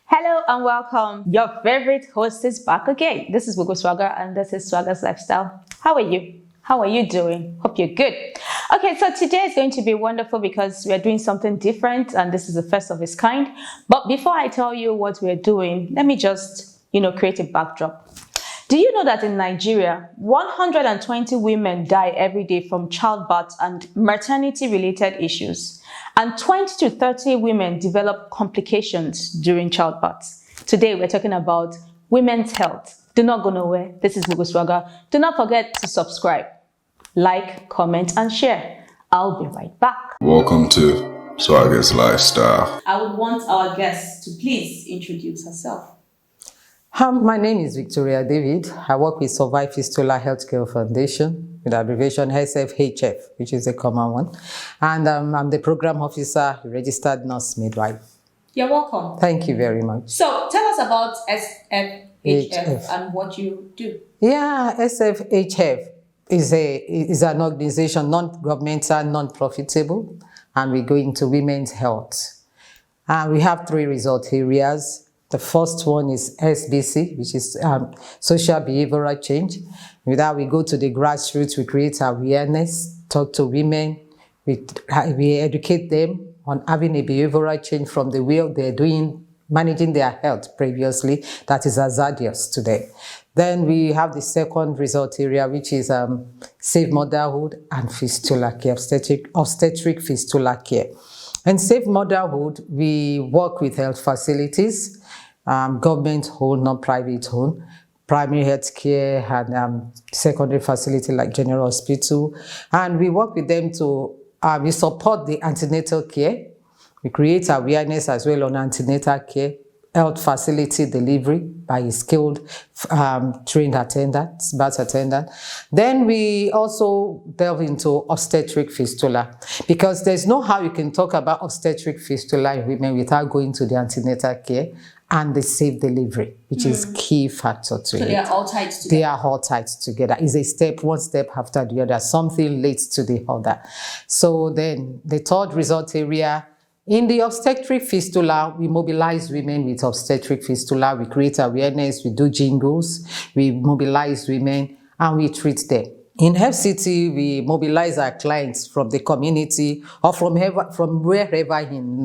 Hello and welcome. Your favorite host is back again. This is Google Swagger and this is Swagger's Lifestyle. How are you? How are you doing? Hope you're good. Okay, so today is going to be wonderful because we're doing something different and this is the first of its kind. But before I tell you what we're doing, let me just, create a backdrop. Do you know that in Nigeria, 120 women die every day from childbirth and maternity-related issues? And 20 to 30 women develop complications during childbirth. Today, we're talking about women's health. Do not go nowhere. This is Google Swagger. Do not forget to subscribe, like, comment, and share. I'll be right back. Welcome to Swagger's Lifestyle. I would want our guest to please introduce herself. My name is Victoria David. I work with Survive Fistula Healthcare Foundation, with abbreviation SFHF, which is a common one. And I'm the program officer, registered nurse midwife. You're welcome. Thank you very much. So tell us about SFHF and what you do. Yeah, SFHF is an organization, non-governmental, non-profitable, and we go into women's health. We have 3 result areas. The first one is SBC, which is social behavioral change. With that, we go to the grassroots, we create awareness, talk to women, we educate them on having a behavioral change from the way they're managing their health previously that is hazardous today. Then we have the second result area, which is safe motherhood and fistula care, obstetric fistula care. And safe motherhood, we work with health facilities, government-owned, non-private-owned, primary health care and secondary facility like General Hospital. And we work with them to, we support the antenatal care. We create awareness as well on antenatal care, health facility delivery by a skilled trained attendant, birth attendant. Then we also delve into obstetric fistula because there's no how you can talk about obstetric fistula in women without going to the antenatal care and the safe delivery, which is key factor to it. So they are all tied together? They are all tied together. It's a step, one step after the other. Something leads to the other. So then the third result area, in the obstetric fistula, we mobilize women with obstetric fistula. We create awareness, we do jingles, we mobilize women, and we treat them. In FCT, we mobilize our clients from the community or from wherever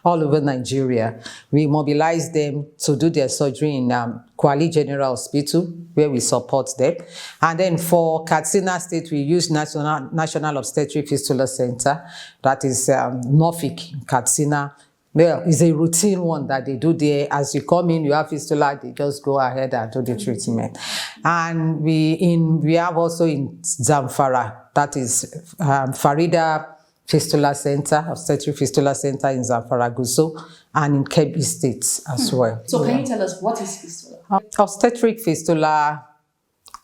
all over Nigeria. We mobilize them to do their surgery in Kwali General Hospital, where we support them. And then for Katsina State, we use National Obstetric Fistula Center, that is Norfolk, Katsina. Well, it's a routine one that they do there. As you come in, you have fistula, they just go ahead and do the treatment. And we have also in Zamfara, that is Farida Fistula Center, Obstetric Fistula Center in Zamfara, Gusau, and in Kebbi State as well. So can you tell us what is fistula? Obstetric fistula,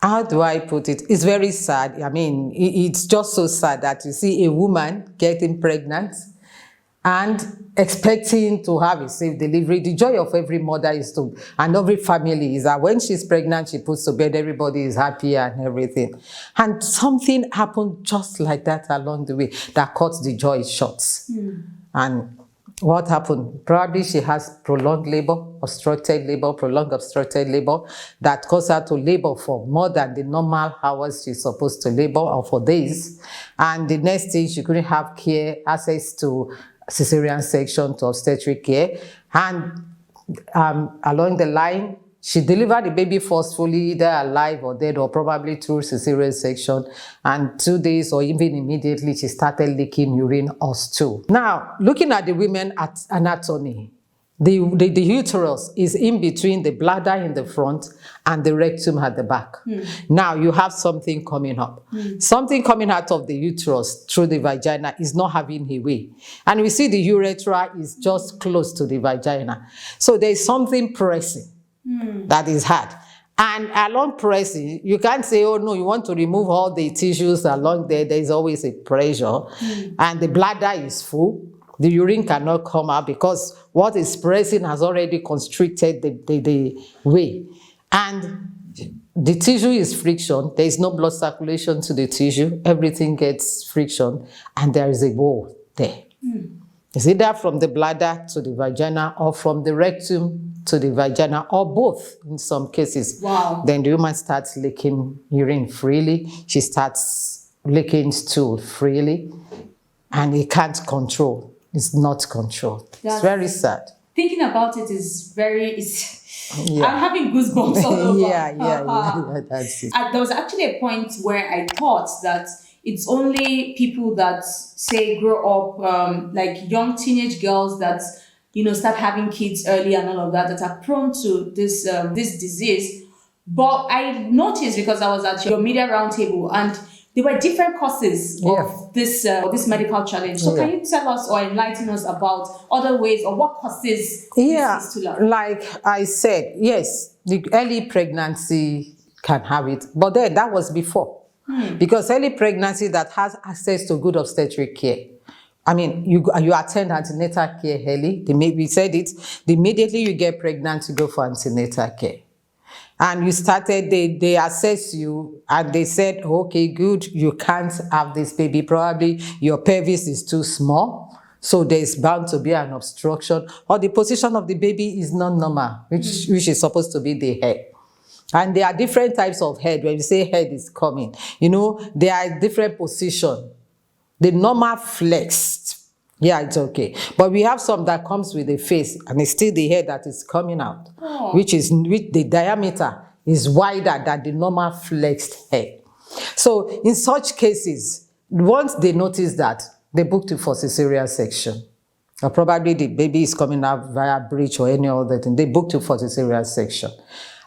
how do I put it? It's very sad. I mean, it's just so sad that you see a woman getting pregnant and expecting to have a safe delivery. The joy of every mother and every family is that when she's pregnant, she puts to bed, everybody is happy and everything. And something happened just like that along the way that cut the joy short. And what happened? Probably she has prolonged obstructed labor that caused her to labor for more than the normal hours she's supposed to labor or for days. And the next thing, she couldn't have access to cesarean section, to obstetric care, and along the line, she delivered the baby forcefully, either alive or dead, or probably through cesarean section, and 2 days or even immediately, she started leaking urine or stool. Now, looking at the women anatomy, the uterus is in between the bladder in the front and the rectum at the back. Now you have something coming up. Something coming out of the uterus through the vagina is not having a way. And we see the urethra is just close to the vagina. So there is something pressing that is hard. And along pressing, you can't say, oh no, you want to remove all the tissues along there. There is always a pressure. And the bladder is full. The urine cannot come out because what is pressing has already constricted the way. And the tissue is friction. There is no blood circulation to the tissue. Everything gets friction. And there is a wall there. It's either from the bladder to the vagina or from the rectum to the vagina, or both in some cases. Wow. Then the woman starts leaking urine freely. She starts leaking stool freely, and he can't control. It's not controlled. It's very sad. Thinking about it is very. Yeah. I'm having goosebumps all over. yeah, that's it. There was actually a point where I thought that it's only people that say grow up, like young teenage girls that start having kids early and all of that are prone to this disease. But I noticed, because I was at your media roundtable, and there were different causes of this medical challenge. So can you tell us or enlighten us about other ways, or what causes this fistula? Like I said, yes, the early pregnancy can have it, but then that was before. Because early pregnancy that has access to good obstetric care, I mean, you attend antenatal care early. We said it. Immediately you get pregnant, you go for antenatal care. And you started, they assess you, and they said, okay, good, you can't have this baby. Probably your pelvis is too small, so there's bound to be an obstruction, or the position of the baby is not normal, which is supposed to be the head. And there are different types of head. When you say head is coming, there are different positions. The normal flexed, yeah, it's okay. But we have some that comes with the face, and it's still the head that is coming out, which the diameter is wider than the normal flexed head. So in such cases, once they notice that, they book you for cesarean section. Or probably the baby is coming out via breech or any other thing. They book you for cesarean section.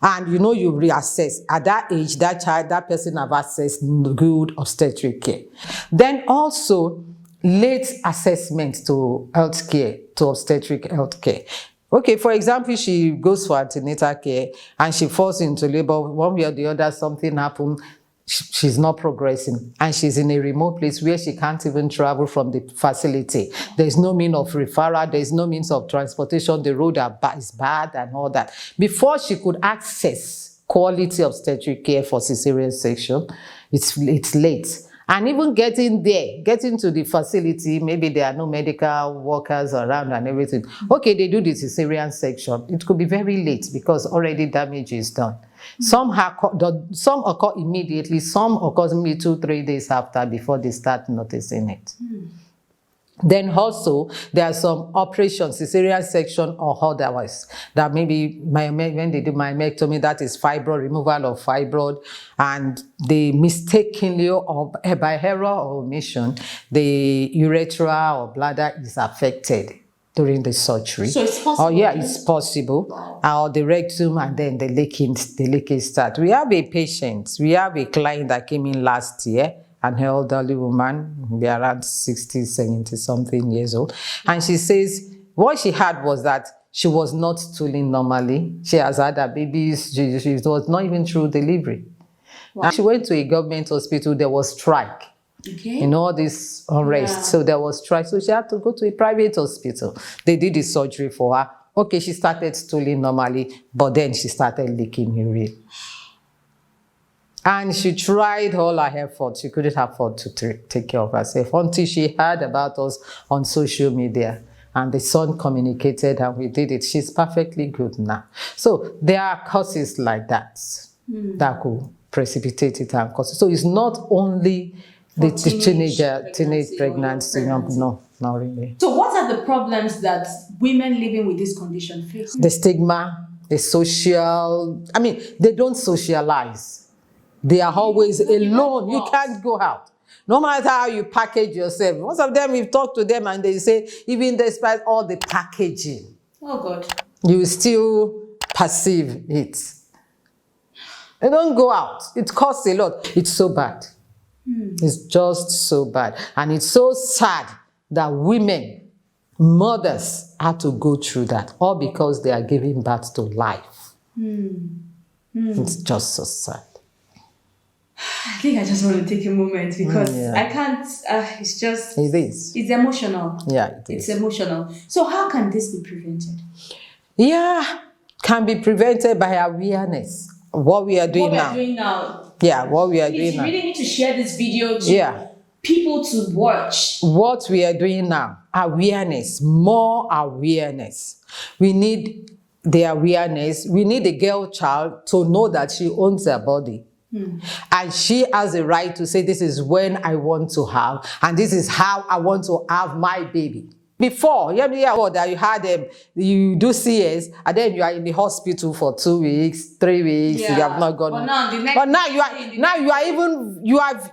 And you reassess. At that age, that person have accessed good obstetric care. Then also, late assessment to health care, to obstetric health care. Okay, for example, she goes for antenatal care and she falls into labor. One way or the other, something happened. She's not progressing, and she's in a remote place where she can't even travel from the facility. There's no means of referral. There's no means of transportation. The road is bad and all that. Before she could access quality obstetric care for cesarean section, it's late. And even getting to the facility, maybe there are no medical workers around and everything. Okay, they do the cesarean section. It could be very late because already damage is done. Some occur immediately, some occur maybe 2-3 days after, before they start noticing it. Then also, there are some operations, cesarean section or otherwise, that maybe when they do myomectomy, that is fibroid, removal of fibroid, and they mistakenly, or by error or omission, the urethra or bladder is affected during the surgery. So it's possible? Oh yeah, it's possible. Wow. Or the rectum, and then the leaking start. We have a client that came in last year, an elderly woman, maybe around 60, 70 something years old. And she says what she had was that she was not stooling normally. She has had her babies. She was not even through delivery. Wow. And she went to a government hospital. There was strike. Okay. In all this unrest. Yeah. So there was strike. So she had to go to a private hospital. They did the surgery for her. Okay, she started stooling normally, but then she started leaking urine. And she tried all her efforts. She couldn't afford to take care of herself until she heard about us on social media. And the son communicated, and we did it. She's perfectly good now. So there are causes like that that could precipitate it and cause it. So it's not only the teenage pregnancy. No, not really. So what are the problems that women living with this condition face? The stigma, the social, they don't socialize. They are always alone. You can't go out. No matter how you package yourself. Most of them, we've talked to them and they say, even despite all the packaging, oh God, you still perceive it. They don't go out. It costs a lot. It's so bad. It's just so bad. And it's so sad that women, mothers, have to go through that, all because they are giving birth to life. It's just so sad. I think I just want to take a moment because I can't, it's emotional. Yeah, it's emotional. So how can this be prevented? Yeah, can be prevented by awareness. What we are doing now. Yeah, what we are doing now. You really need to share this video to people to watch. What we are doing now, awareness, more awareness. We need the awareness. We need a girl child to know that she owns her body. And she has a right to say, this is when I want to have, and this is how I want to have my baby. Before, that you had you do CS, and then you are in the hospital for 2 weeks, 3 weeks, you have not gone. But now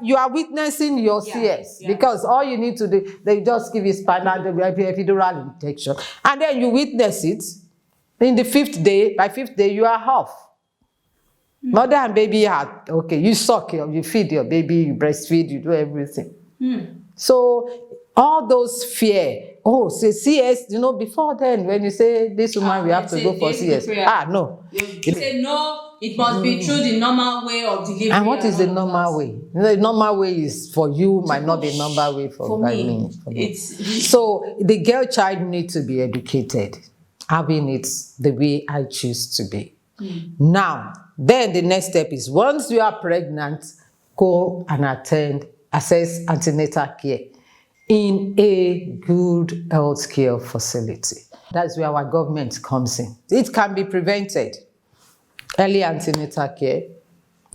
you are witnessing your CS, because all you need to do, they just give you spinal epidural injection, and then you witness it. In the 5th day, by 5th day, you are off. Mother and baby are okay. You suck, you feed your baby, you breastfeed, you do everything. So all those fear. Oh, say CS. Before then, when you say this woman, we have to go for CS. No. You say no. It must be through the normal way of delivery. And what is the normal way? The normal way is for you, might not be normal way for me. So the girl child needs to be educated, having it the way I choose to be. Now, then the next step is, once you are pregnant, go and access antenatal care in a good healthcare facility. That's where our government comes in. It can be prevented. Early antenatal care.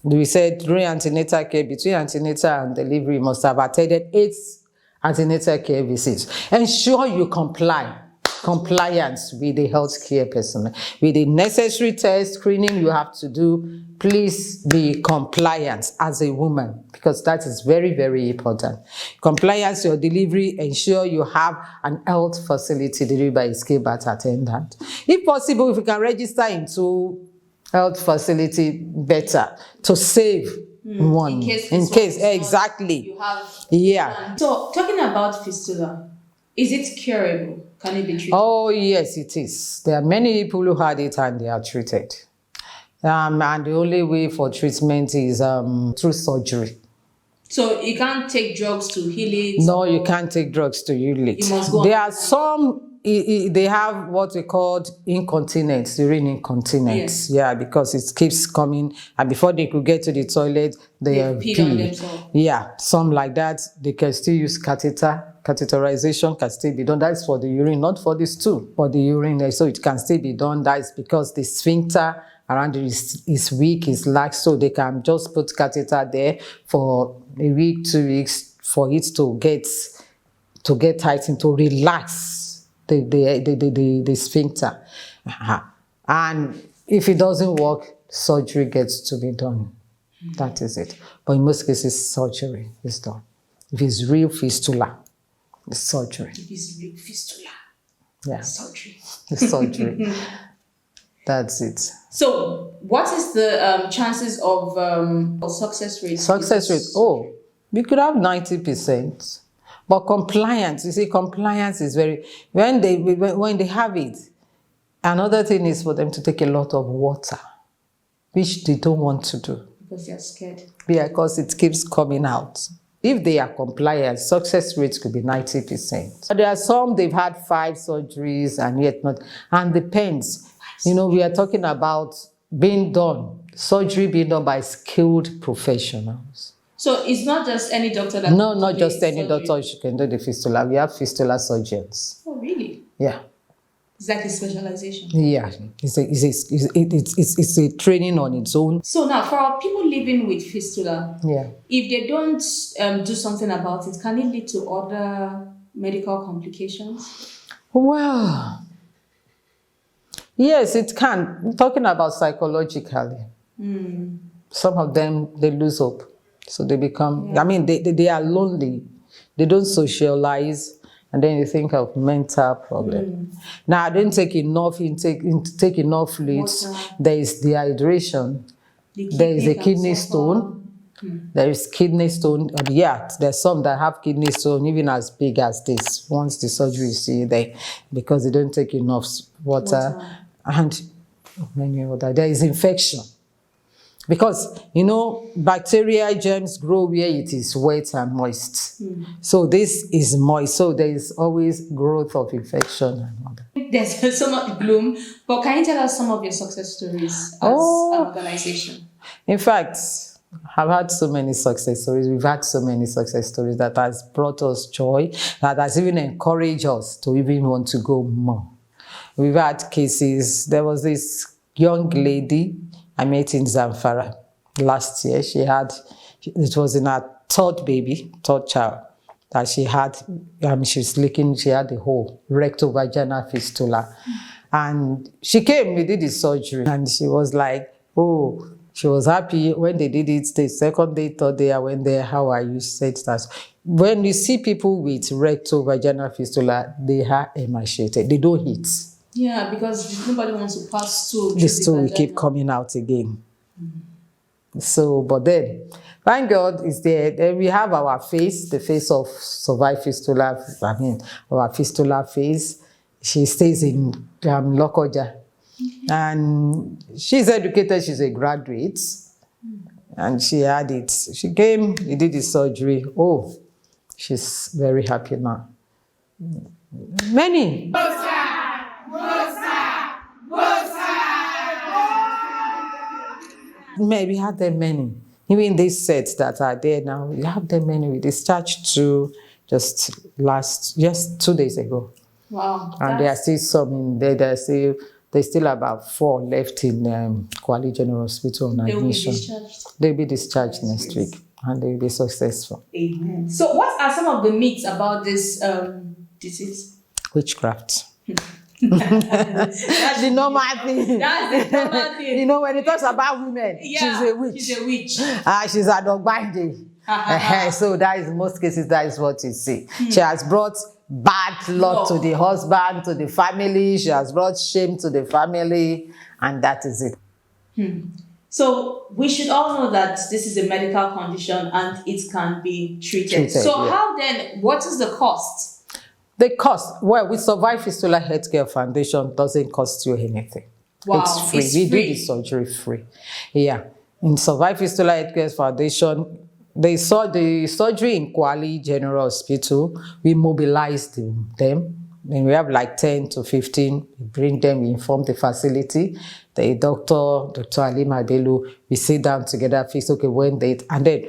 We said during antenatal care, between antenatal and delivery, you must have attended 8 antenatal care visits. Ensure you compliance with the healthcare personnel. With the necessary test screening you have to do, please be compliant as a woman, because that is very, very important. Compliance, your delivery, ensure you have an health facility delivered by a skilled birth attendant. If possible, if you can register into health facility, better, to save one. In case, exactly. You have. Yeah. So, talking about fistula, is it curable? Can it be treated? Oh, yes, it is. There are many people who had it and they are treated. And the only way for treatment is through surgery. So you can't take drugs to heal it? No, you can't take drugs to heal it. You must go there are some, they have what we call incontinence, urine incontinence. Yeah, because it keeps coming, and before they could get to the toilet, they pee on themselves. Yeah, some like that. They can still use catheter. Catheterization can still be done. That's for the urine, not for the stool, for the urine. So it can still be done. That's because the sphincter around it is weak, is lax, so they can just put catheter there for a week, 2 weeks, for it to get tightened, to relax the sphincter. And if it doesn't work, surgery gets to be done. That is it. But in most cases, surgery is done. If it's real fistula, it's surgery. If it's real fistula, surgery. It's surgery. That's it. So, what is the chances of success rate? Success rate? Oh, we could have 90%. But compliance, you see, compliance is very, when they have it, another thing is for them to take a lot of water, which they don't want to do. Because they're scared. Because it keeps coming out. If they are compliant, success rates could be 90%. But there are some, they've had 5 surgeries and yet not, and depends. We are talking about being done, surgery being done by skilled professionals. So it's not just any doctor that No, not just any doctor can do the fistula. We have fistula surgeons. Oh, really? Yeah. It's like a specialization. Yeah, it's a training on its own. So now, for our people living with fistula, if they don't do something about it, can it lead to other medical complications? Well, yes, it can. I'm talking about psychologically. Some of them, they lose hope. So they become, they are lonely. They don't socialize. And then you think of mental problem. Now, I didn't take enough fluids. There is dehydration. There is a kidney stone. There is kidney stone. There's some that have kidney stone even as big as this. Once the surgery is still there, because they don't take enough water. And many other. There is infection. Because, bacteria, germs grow where it is wet and moist. So this is moist. So there is always growth of infection and all that. There's so much gloom. But can you tell us some of your success stories as an organization? In fact, I've had so many success stories. We've had so many success stories that has brought us joy, that has even encouraged us to even want to go more. We've had cases. There was this young lady I met in Zamfara last year. It was in her third child, that she had, she had a hole, rectovaginal fistula. And she came, we did the surgery, and she was like, oh, she was happy when they did it. The second day, third day, I went there, how are you? She said that. When you see people with rectovaginal fistula, they are emaciated. They don't eat. Yeah, because nobody wants to pass through. The stool will keep coming out again. So, but then, thank God is there. Then we have our face, the face of survived fistula, our fistula face. She stays in Lokoja. And she's educated, she's a graduate. And she had it. She came, we did the surgery. Oh, she's very happy now. Many. We had them many. Even these sets that are there now, we have them many. We discharged two just 2 days ago. Wow. And there are still some in there. There's still about 4 left in Kwali General Hospital on admission. They'll be discharged next week, and they'll be successful. Amen. So what are some of the myths about this disease? Witchcraft. That's the normal thing. That's the normal thing. You know, when it talks about women, she's a witch. She's a witch. She's a dog binding. So that is, in most cases, that is what you see. She has brought bad luck to the husband, to the family. She has brought shame to the family, and that is it. So we should all know that this is a medical condition and it can be treated. So how then, what is the cost? The cost, well, with Survive Fistula Healthcare Foundation, doesn't cost you anything. Wow, it's free. We do the surgery free. Yeah. In Survive Fistula Healthcare Foundation, they saw the surgery in Kwali General Hospital. We mobilized them. When we have like 10 to 15, we bring them, we inform the facility. The Dr. Ali Mabelu, we sit down together, fix, okay, when they, and then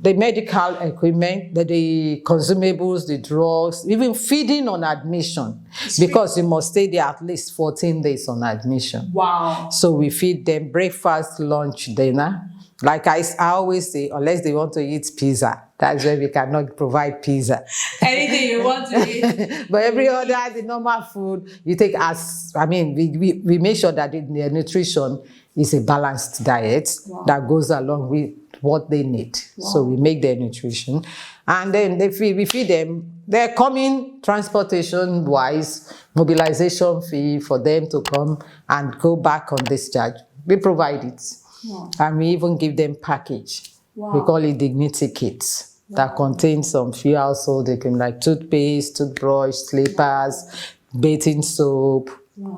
the medical equipment, the consumables, the drugs, even feeding on admission, because you must stay there at least 14 days on admission. Wow. So we feed them breakfast, lunch, dinner. Like I always say, unless they want to eat pizza, that's where we cannot provide pizza. Anything you want to eat. But every other, the normal food, you take as, we make sure that the nutrition is a balanced diet that goes along with what they need. So we make their nutrition. And then we feed them. They're coming transportation-wise, mobilization fee for them to come and go back on discharge. We provide it. And we even give them package. We call it dignity kits that contain some few household. They can like toothpaste, toothbrush, slippers, bathing soap,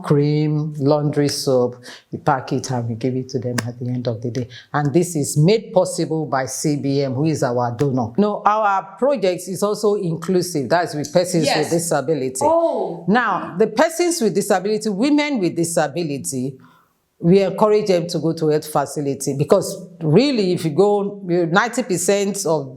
cream, laundry soap. We pack it and we give it to them at the end of the day. And this is made possible by CBM, who is our donor. No, our project is also inclusive. That's with persons with disability. Now, the persons with disability, women with disability, we encourage them to go to health facility, because really, if you go, 90% of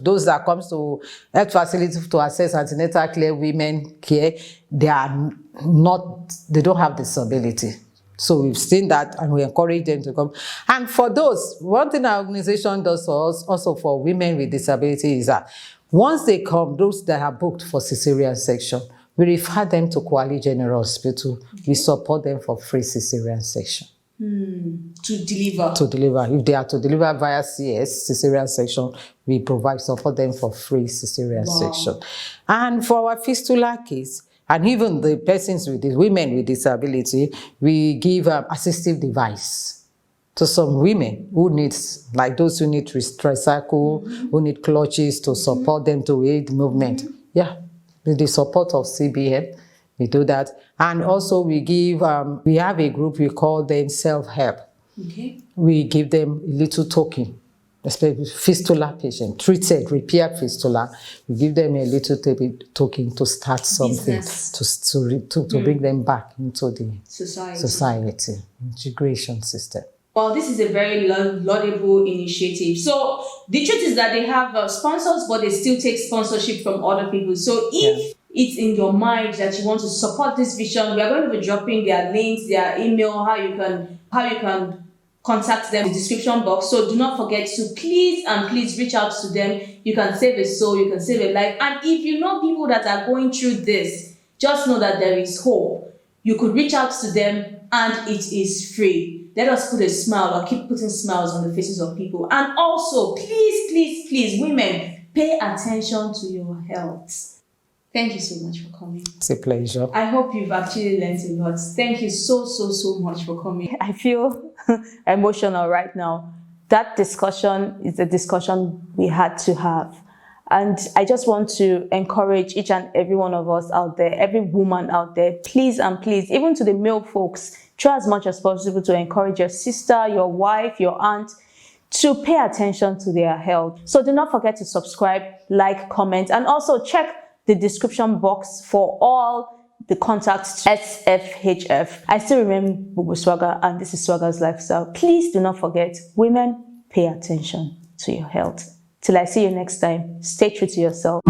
those that comes to health facility to access antenatal care, women care, they don't have disability. So we've seen that, and we encourage them to come. And for those, one thing our organization does for us, also for women with disability, is that once they come, those that are booked for cesarean section, we refer them to Kwali General Hospital. We support them for free cesarean section. To deliver. To deliver. If they are to deliver via CS, cesarean section, we support them for free cesarean section. And for our fistula case, and even the persons with the women with disability, we give assistive device to some women who need, like those who need tricycle, who need clutches to support them to aid movement. With the support of CBN, we do that. And also we give, we have a group, we call them self-help. We give them a little token, especially fistula patient, treated, repaired fistula. We give them a little token to start something, to bring them back into the society, integration system. Well, this is a very laudable initiative. So the truth is that they have sponsors, but they still take sponsorship from other people. So if it in your mind that you want to support this vision, we are going to be dropping their links, their email, how you can contact them in the description box. So do not forget to please reach out to them. You can save a soul, you can save a life. And if you know people that are going through this, just know that there is hope. You could reach out to them and it is free. Let us put a smile or keep putting smiles on the faces of people. And also, please, women, pay attention to your health. Thank you so much for coming. It's a pleasure. I hope you've actually learned a lot. Thank you so much for coming. I feel emotional right now. That discussion is a discussion we had to have. And I just want to encourage each and every one of us out there, every woman out there, please, even to the male folks, try as much as possible to encourage your sister, your wife, your aunt, to pay attention to their health. So do not forget to subscribe, like, comment, and also check the description box for all the contacts to SFHF. I still remain Bubu Swagger, and this is Swagger's Lifestyle. Please do not forget, women, pay attention to your health. Till I see you next time, stay true to yourself.